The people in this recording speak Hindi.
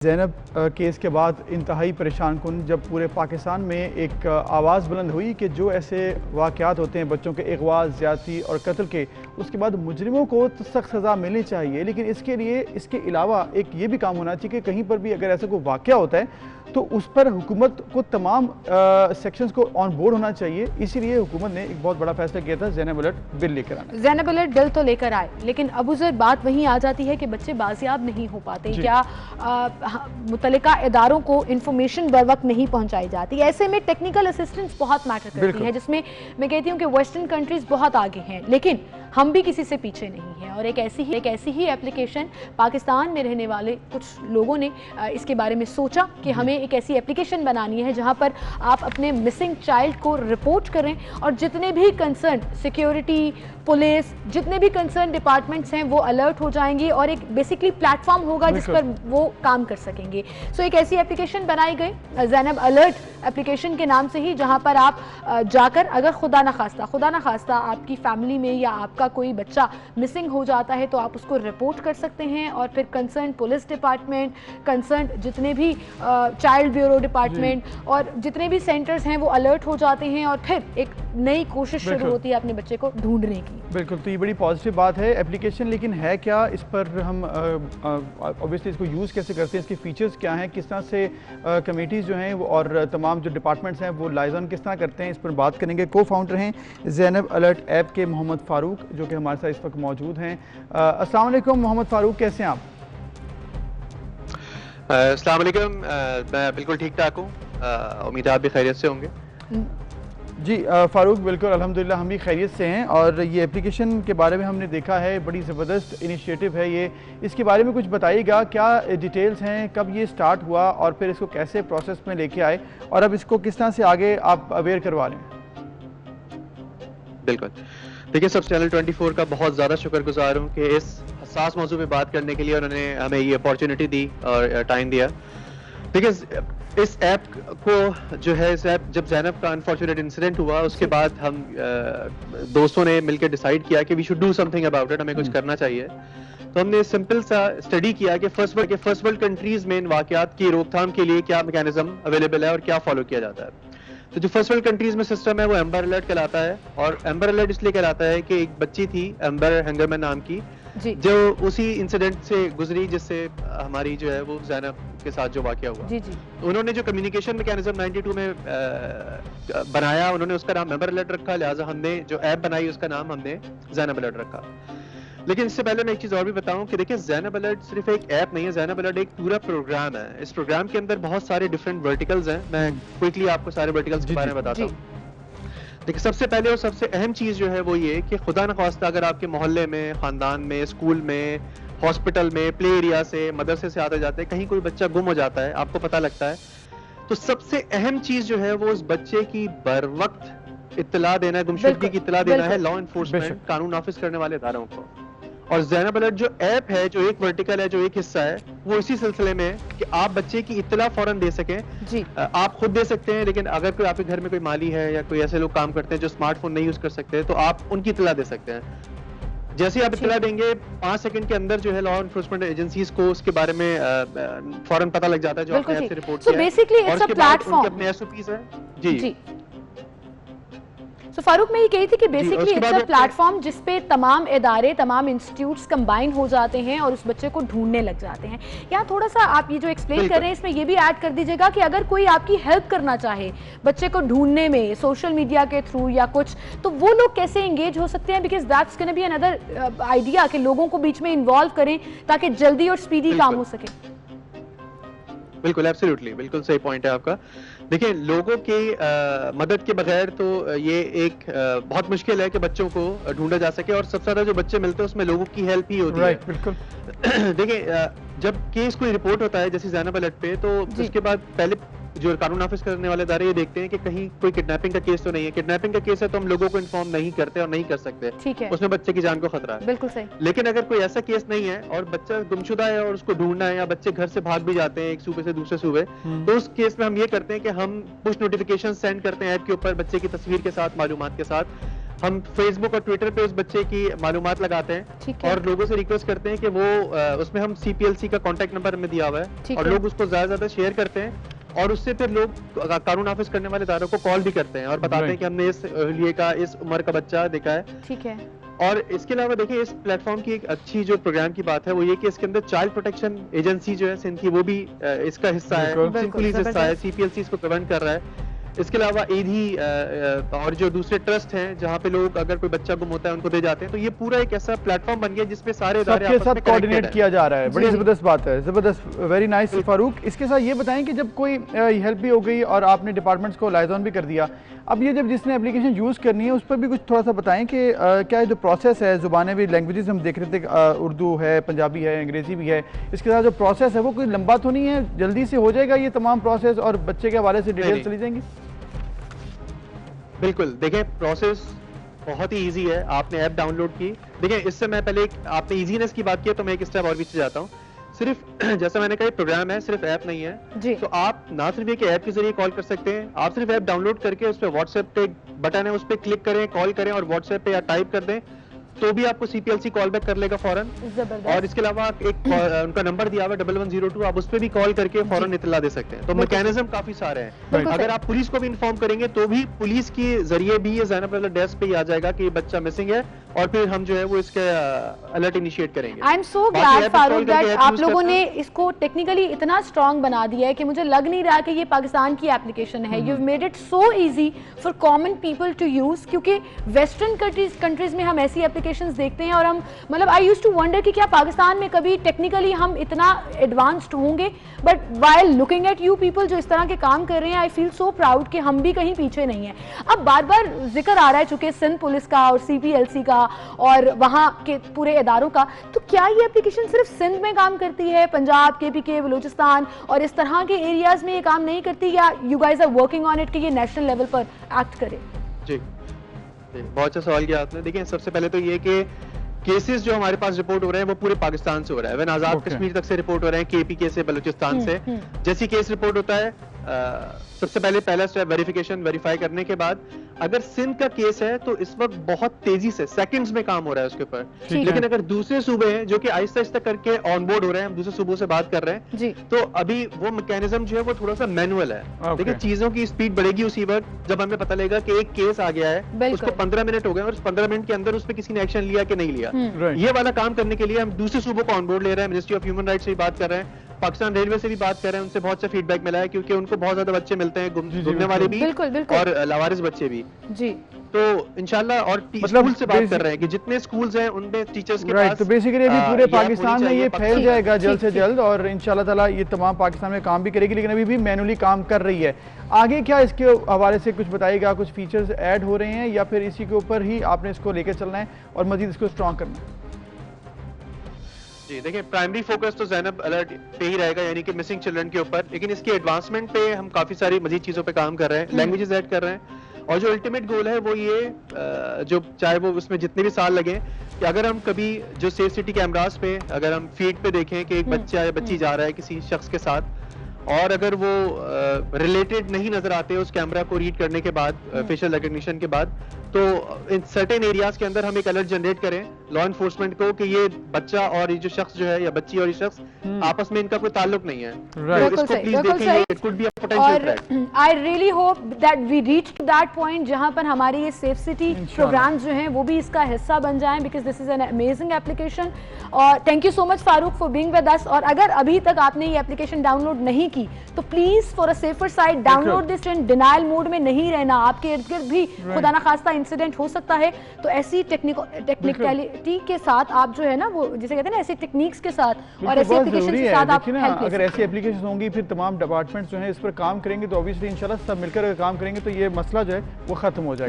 ज़ैनब केस के बाद इंतहाई परेशान कुन जब पूरे पाकिस्तान में एक आवाज़ बुलंद हुई कि जो ऐसे वाक़यात होते हैं बच्चों के अगवा, ज़्यादती और कत्ल के, उसके बाद मुजरिमों को तो सख्त सज़ा मिलनी चाहिए। लेकिन इसके लिए इसके अलावा एक ये भी काम होना चाहिए कि कहीं पर भी अगर ऐसा कोई वाक़या होता है तो उस पर हुकूमत को तमाम सेक्शंस को ऑन बोर्ड होना चाहिए। इसीलिए हुकूमत ने एक बहुत बड़ा फैसला किया था ज़ैनब अलर्ट बिल लेकर आना। ज़ैनब अलर्ट बिल तो लेकर आए, लेकिन अबू ज़र बात वहीं आ जाती है कि बच्चे बाजियाब नहीं हो पाते, क्या मुतल्लिका इदारों को इंफॉर्मेशन बर वक्त नहीं पहुंचाई जाती। ऐसे में टेक्निकल असिस्टेंस बहुत मैटर करती है, जिसमें मैं कहती हूँ कि वेस्टर्न कंट्रीज बहुत आगे हैं, लेकिन हम भी किसी से पीछे नहीं हैं। और एक ऐसी ही एप्लीकेशन पाकिस्तान में रहने वाले कुछ लोगों ने इसके बारे में सोचा कि हमें एक ऐसी एप्लीकेशन बनानी है जहां पर आप अपने मिसिंग चाइल्ड को रिपोर्ट करें और जितने भी कंसर्न सिक्योरिटी, पुलिस, जितने भी कंसर्न डिपार्टमेंट्स हैं वो अलर्ट हो जाएंगे और एक बेसिकली प्लेटफॉर्म होगा जिस पर वो काम कर सकेंगे। सो एक ऐसी एप्लीकेशन बनाई गई ज़ैनब अलर्ट एप्लीकेशन के नाम से ही, जहां पर आप जाकर अगर खुदा न खास्ता आपकी फैमिली में या आपका कोई बच्चा मिसिंग हो जाता है तो आप उसको रिपोर्ट कर सकते हैं और फिर कंसर्न पुलिस डिपार्टमेंट, कंसर्न जितने भी चाइल्ड ब्यूरो डिपार्टमेंट और जितने भी सेंटर्स हैं वो अलर्ट हो जाते हैं और फिर एक नई कोशिश शुरू होती है अपने बच्चे को ढूंढने की। बिल्कुल, तो ये बड़ी पॉजिटिव बात है एप्लीकेशन। लेकिन है क्या, इस पर हम ऑब्वियसली इसको यूज़ कैसे करते हैं, इसके फीचर्स क्या हैं, किस तरह से कमेटीज़ जो हैं वो और तमाम जो डिपार्टमेंट्स हैं वो लाइजन किस तरह करते हैं, इस पर बात करेंगे। को फाउंडर हैं ज़ैनब अलर्ट ऐप के मोहम्मद फ़ारूक, जो कि हमारे साथ इस वक्त मौजूद हैं। अस्सलाम वालेकुम मोहम्मद फ़ारूक, कैसे हैं आप? अस्सलाम वालेकुम, मैं बिल्कुल ठीक ठाक हूँ, उम्मीद है आप भी खैरियत से होंगे। जी फ़ारूक, बिल्कुल अल्हम्दुलिल्लाह हम भी खैरियत से हैं। और ये एप्लीकेशन के बारे में हमने देखा है, बड़ी ज़बरदस्त इनिशिएटिव है ये, इसके बारे में कुछ बताइएगा, क्या डिटेल्स हैं, कब ये स्टार्ट हुआ और फिर इसको कैसे प्रोसेस में लेके आए और अब इसको किस तरह से आगे आप अवेयर करवा लें? बिल्कुल, देखिए सब चैनल 24 का बहुत ज़्यादा शुक्रगुजार हूँ कि इस हसास मौजू पे बात करने के लिए उन्होंने हमें ये अपॉर्चुनिटी दी और टाइम दिया। देखिए इस ऐप को जो है, इस ऐप जब ज़ैनब का अनफॉर्चुनेट इंसिडेंट हुआ उसके बाद हम दोस्तों ने मिलकर डिसाइड किया कि we should do something about it, हमें कुछ करना चाहिए। तो हमने सिंपल सा स्टडी किया कि फर्स्ट वर्ल्ड कंट्रीज में इन वाक़यात की रोकथाम के लिए क्या मैकेनिज्म अवेलेबल है और क्या फॉलो किया जाता है। तो जो फर्स्ट वर्ल्ड कंट्रीज में सिस्टम है वो एम्बर अलर्ट कहलाता है, और एम्बर अलर्ट इसलिए कहलाता है कि एक बच्ची थी एम्बर हैंगरमैन नाम की, जो उसी इंसिडेंट से गुजरी जिससे हमारी जो है वो ज़ैनब के साथ जो वाक़या हुआ। जी। उन्होंने जो कम्युनिकेशन मैकेनिज्म 92 में बनाया, उन्होंने उसका नाम एम्बर अलर्ट रखा, लिहाजा हमने जो ऐप बनाई उसका नाम हमने ज़ैनब अलर्ट रखा। लेकिन इससे पहले मैं एक चीज़ और भी बताऊं कि देखिए ज़ैनब अलर्ट सिर्फ एक ऐप नहीं है, ज़ैनब अलर्ट एक पूरा प्रोग्राम है। इस प्रोग्राम के अंदर बहुत सारे डिफरेंट वर्टिकल्स हैं, मैं क्विकली आपको सारे वर्टिकल्स के बारे में बताता हूँ। देखिए सबसे पहले और सबसे अहम चीज़ जो है वो ये कि खुदा न ख्वास्ता अगर आपके मोहल्ले में, ख़ानदान में, स्कूल में, हॉस्पिटल में, प्ले एरिया से, मदरसे से आते जाते कहीं कोई बच्चा गुम हो जाता है, आपको पता लगता है, तो सबसे अहम चीज़ जो है वो उस बच्चे की बर वक्त इत्तला देना, गुमशुदगी की इत्तला देना है लॉ एनफोर्समेंट, कानून नाफिज करने वाले इदारों को। और ज़ैनब अलर्ट जो ऐप है, जो एक वर्टिकल है, जो एक हिस्सा है, वो इसी सिलसिले में कि आप बच्चे की इत्तला फौरन दे सकें। जी। आप खुद दे सकते हैं, लेकिन अगर कोई आपके घर में कोई माली है या कोई ऐसे लोग काम करते हैं जो स्मार्टफोन नहीं यूज कर सकते, तो आप उनकी इत्तला दे सकते हैं। जैसे आप इत्तला देंगे 5 सेकंड के अंदर जो है लॉ एनफोर्समेंट एजेंसीज को उसके बारे में फौरन पता लग जाता है जो आपने ऐप से रिपोर्ट किया है। और उसके बाद उनके अपने एसओपीज है। जी। तो फारूक मैं ये कही थी कि बेसिकली इट्स अ प्लेटफॉर्म जिस पे तमाम इदारे, तमाम इंस्टीट्यूट्स कंबाइन हो जाते हैं और उस बच्चे को ढूंढने लग जाते हैं। यहाँ थोड़ा सा आप ये जो एक्सप्लेन कर रहे हैं इसमें ये भी ऐड कर दीजिएगा कि अगर कोई आपकी हेल्प करना चाहे बच्चे को ढूंढने में सोशल मीडिया के थ्रू या कुछ, तो वो लोग कैसे एंगेज हो सकते हैं, because that's gonna be another idea कि लोगों को बीच में इन्वॉल्व करें ताकि जल्दी और स्पीडी काम हो सके। बिल्कुल, एब्सोल्युटली, बिल्कुल सही पॉइंट है आपका। देखिए लोगों की मदद के बगैर तो ये एक बहुत मुश्किल है कि बच्चों को ढूंढा जा सके, और सबसे ज्यादा जो बच्चे मिलते हैं उसमें लोगों की हेल्प ही होती है। बिल्कुल। देखिए जब केस कोई रिपोर्ट होता है जैसे ज़ैनब अलर्ट पे, तो उसके बाद पहले जो कानून नाफिज करने वाले इदारे ये देखते हैं कि कहीं कोई किडनैपिंग का केस तो नहीं है। किडनैपिंग का केस है तो हम लोगों को इन्फॉर्म नहीं करते और नहीं कर सकते, ठीक है, उसमें बच्चे की जान को खतरा है। बिल्कुल सही। लेकिन अगर कोई ऐसा केस नहीं है और बच्चा गुमशुदा है और उसको ढूंढना है, या बच्चे घर से भाग भी जाते हैं एक सूबे से दूसरे सूबे, तो उस केस में हम ये करते हैं कि हम पुश नोटिफिकेशन सेंड करते हैं ऐप के ऊपर बच्चे की तस्वीर के साथ, मालूमात के साथ, हम फेसबुक और ट्विटर पे उस बच्चे की मालूमात लगाते हैं और लोगों से रिक्वेस्ट करते हैं कि वो उसमें हम CPLC का कॉन्टैक्ट नंबर हमें दिया हुआ है और लोग उसको ज्यादा ज्यादा शेयर करते हैं और उससे फिर लोग कानून नाफिज करने वाले इदारों को कॉल भी करते हैं और बताते हैं कि हमने इस लिए का इस उम्र का बच्चा देखा है। ठीक है। और इसके अलावा देखिए इस प्लेटफॉर्म की एक अच्छी जो प्रोग्राम की बात है वो ये कि इसके अंदर चाइल्ड प्रोटेक्शन एजेंसी जो है सिंध की वो भी इसका हिस्सा है, सिंध पुलिस हिस्सा है, CPLC इसको प्रिवेंट कर रहा है। इसके अलावा ईदी और जो दूसरे ट्रस्ट हैं जहाँ पे लोग अगर कोई बच्चा गुम होता है उनको दे जाते हैं, तो ये पूरा एक ऐसा प्लेटफॉर्म बन गया जिसपे सारे सबके साथ कोऑर्डिनेट किया जा रहा है। बड़ी जबरदस्त बात है, जबरदस्त, वेरी नाइस फारूक। इसके साथ ये बताएं कि जब कोई हेल्प भी हो गई और आपने डिपार्टमेंट्स को लाइज ऑन भी कर दिया, अब ये जब जिसने एप्लीकेशन यूज़ करनी है उस पर भी कुछ थोड़ा सा बताएं कि क्या जो प्रोसेस है, जुबानें भी, लैंग्वेजेस हम देख रहे थे, उर्दू है, पंजाबी है, अंग्रेज़ी भी है, इसके साथ जो प्रोसेस है वो कोई लंबा तो नहीं है, जल्दी से हो जाएगा ये तमाम प्रोसेस और बच्चे के हवाले से डिटेल चली जाएंगी? बिल्कुल, देखें प्रोसेस बहुत ही इजी है। आपने ऐप डाउनलोड की, देखें इससे मैं पहले आपने इजीनेस की बात की तो मैं एक स्टेप और पीछे जाता हूँ। सिर्फ जैसा मैंने कहा प्रोग्राम है, सिर्फ ऐप नहीं है जी। तो आप ना सिर्फ ये कि ऐप के जरिए कॉल कर सकते हैं, आप सिर्फ ऐप डाउनलोड करके उस पर व्हाट्सएप पे बटन है उस पर क्लिक करें, कॉल करें और व्हाट्सएप पे या टाइप कर दें तो भी आपको CPLC कॉल बैक कर लेगा फौरन। और इसके अलावा एक उनका नंबर दिया हुआ है 1102, आप उस पर भी कॉल करके फौरन इत्तला दे सकते हैं। तो मैकेनिज्म काफी सारे हैं। अगर आप पुलिस को भी इन्फॉर्म करेंगे तो भी पुलिस के जरिए भी ये ज़ैनब ब्रदर डेस्क पे ही आ जाएगा कि ये बच्चा मिसिंग है और फिर हम जो है वो इसके अलर्ट इनिशिएट करेंगे। I am so glad Farooq that आप लोगों ने इसको टेक्निकली इतना स्ट्रॉन्ग बना दिया है कि मुझे लग नहीं रहा कि ये पाकिस्तान की एप्लीकेशन है। You made it so easy for common people to use, क्योंकि वेस्टर्न कंट्रीज में हम ऐसी एप्लीकेशंस देखते हैं और हम मतलब आई यूज्ड टू वंडर कि क्या पाकिस्तान में कभी टेक्निकली हम इतना एडवांस्ड होंगे, but while looking at you people जो इस तरह के काम कर रहे हैं, आई फील सो प्राउड कि हम भी कहीं पीछे नहीं है। अब बार बार जिक्र आ रहा है चूंकि सिंध पुलिस का और CPLC का और वहाँ के पूरे इदारों का, तो क्या ये एप्लीकेशन सिर्फ सिंध में काम करती है, पंजाब, KPK, बलूचिस्तान और इस तरह के एरियाज में ये काम नहीं करती, या you guys are working on it कि ये नेशनल लेवल पर एक्ट करे? जी, बहुत अच्छा सवाल किया आपने। देखिए सबसे पहले तो ये कि केसेस जो हमारे पास रिपोर्ट हो रहे हैं वो पूरे पाकिस्तान से हो रहा है, इवन आजाद कश्मीर तक से रिपोर्ट हो रहे हैं, KPK से, बलूचिस्तान से। जैसी केस रिपोर्ट होता है सबसे पहले पहला स्टेप वेरिफिकेशन, वेरीफाई करने के बाद अगर सिंध का केस है तो इस वक्त बहुत तेजी से सेकंड्स में काम हो रहा है उसके ऊपर। लेकिन अगर दूसरे सूबे हैं जो कि आहिस्ता आहिस्ता करके ऑन बोर्ड हो रहे हैं, हम दूसरे सूबों से बात कर रहे हैं जी, तो अभी वो मैकेनिज्म जो है वो थोड़ा सा मैनुअल है। देखिए चीजों की स्पीड बढ़ेगी उसी वक्त जब हमें पता लगेगा कि एक केस आ गया है, उसको 15 मिनट हो गए और उस 15 मिनट के अंदर उस पर किसी ने एक्शन लिया कि नहीं लिया। ये वाला काम करने के लिए हम दूसरे सूबों को ऑन बोर्ड ले रहे हैं, मिनिस्ट्री ऑफ ह्यूमन राइट्स से भी बात कर रहे हैं, पाकिस्तान रेलवे से भी बात कर रहे हैं, उनसे बहुत सा फीडबैक मिला है क्योंकि उनको बहुत ज्यादा बच्चे मिलते हैं घूमने वाले भी और लावारिस बच्चे भी जी। तो इंशाल्लाह और स्कूल से बात कर रहे हैं कि जितने स्कूल्स हैं उनमें टीचर्स के पास, तो बेसिकली अभी पूरे पाकिस्तान में ये फैल जाएगा जल्द से जल्द और इंशाल्लाह ताला ये तमाम पाकिस्तान में काम भी करेगी, लेकिन अभी भी मैनुअली काम कर रही है। आगे क्या इसके हवाले से कुछ बताइएगा, कुछ फीचर्स ऐड हो रहे हैं या फिर इसी के ऊपर ही आपने इसको लेकर चलना है और मजीद इसको स्ट्रॉन्ग करना है? जी देखिए प्राइमरी फोकस तो ज़ैनब अलर्ट पे ही रहेगा, यानी कि मिसिंग चिल्ड्रन के ऊपर, लेकिन इसके एडवांसमेंट पे हम काफी सारी मजीद चीजों पे काम कर रहे हैं, लैंग्वेजेस ऐड कर रहे हैं और जो अल्टीमेट गोल है वो ये जो चाहे वो उसमें जितने भी साल लगे कि अगर हम कभी जो सेफ सिटी कैमरास पे अगर हम फीड पे देखें कि एक बच्चा या बच्ची जा रहा है किसी शख्स के साथ और अगर वो रिलेटेड नहीं नजर आते उस कैमरा को रीड करने के बाद, फेशियल रिकॉग्निशन के बाद, तो इन सर्टेन एरियाज के अंदर हम एक अलर्ट जनरेट करें लॉ एनफोर्समेंट को कि ये बच्चा और ये जो शख्स जो है या बच्ची और ये शख्स आपस में इनका कोई ताल्लुक नहीं है, तो इसको प्लीज देखें, it could be a potential threat. I really hope that we reach to that point जहां पर हमारे ये सेफ सिटी प्रोग्राम्स जो हैं वो भी इसका हिस्सा बन जाएं, because this is an amazing application. और thank you so much Farooq for being with us. और अगर अभी तक आपने ये एप्लीकेशन डाउनलोड नहीं की तो please for a safer side download this in denial mode में नहीं रहना। आपके इर्द गिर्द भी खुदा ना खास्ता इंसिडेंट हो सकता है, तो ऐसी टेक्निकलिटी के साथ आप जो है ना वो जिसे कहते हैं ना ऐसी टेक्निक्स के साथ और ऐसी एप्लीकेशन के साथ आप अगर ऐसी एप्लीकेशन होंगी फिर तमाम डिपार्टमेंट्स जो है इस पर काम करेंगे तो ऑब्वियसली इंशाल्लाह सब मिलकर अगर काम करेंगे तो ये मसला जो है वो खत्म हो जाएगा।